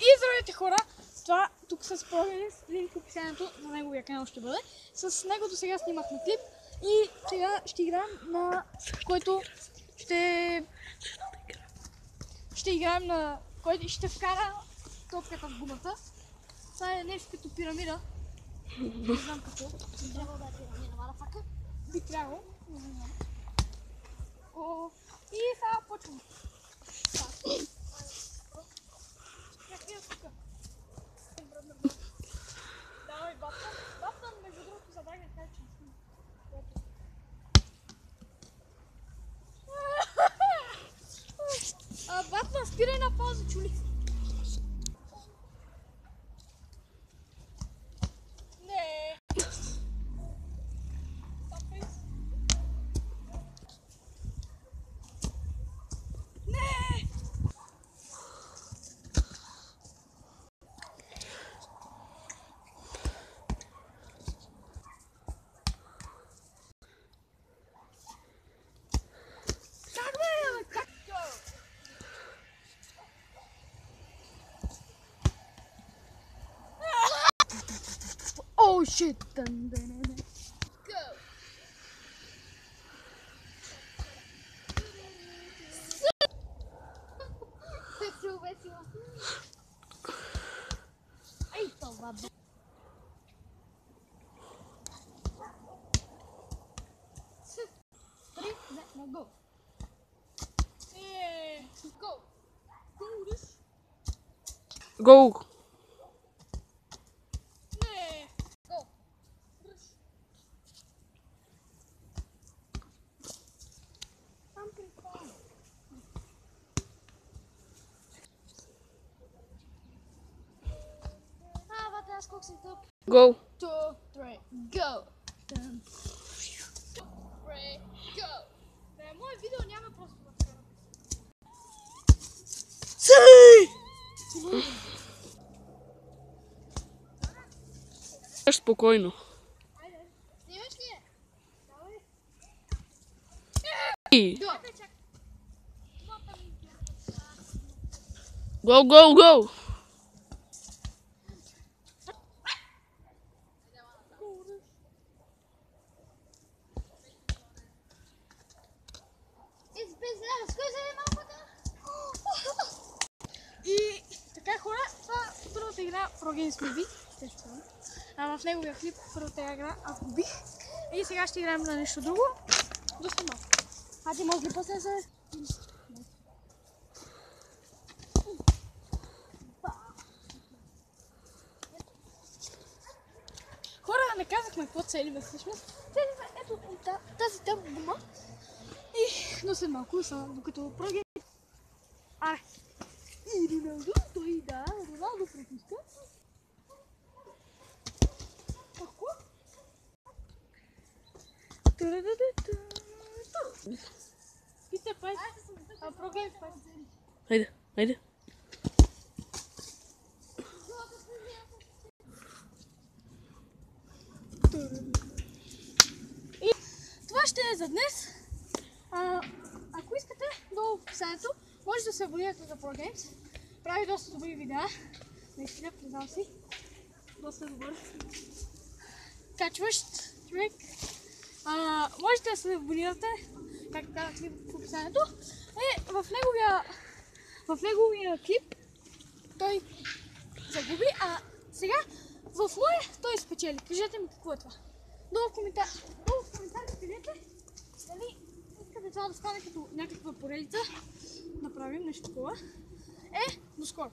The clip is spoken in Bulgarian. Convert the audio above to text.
И здравейте хора! Това тук с Прогрес, линк в описанието на неговия канал ще бъде. С него до сега снимахме клип и сега ще играем на който ще играем на който ще вкара топката в гумата. Това е нещо като пирамида. Не знам какво. Би трябвало да е пирамида, мадафака. Би трябвало. И сега почваме. Давай, Батман. Батман, между другото, забравя да кажа, че Батман, спирай на пауза, чули. Не. Не. Oh shit! Go! Весело. Ай, това бе. Три, на го. Go. Go. Go. 2, 3, go! 2, 3, go! Да, мое видео няма просто да вкарам. Спокойно. Айде, снимаш ли? Давай. Go, go, go. И така хора, това първата игра Прогеймс ме би. В неговия клип първата игра аз го бих. И сега ще играем на нещо друго. До след малко. А ти може ли после да се... Хора, не казахме какво целиме всъщност. Целиме ето тази тъпа гума. И до след малко, докато Прогеймс... Аре! И Роналдо, той да, Роналдо пропуска. Какво? Питай пай. Прогеймс пай. Хайде, хайде. И това ще е за днес. Ако искате, долу в описанието може да се абонирате за Прогеймс. Прави доста добри видеа. Наистина, признам си. Доста добър. Качващ човек. Можете да се абонирате, както казах в описанието. В неговия клип той загуби, а сега в моя той спечели. Кажете ми какво е това. Долу в коментарите пишете дали искате това да стане като някаква поредица. Направим нещо такова. До скоро!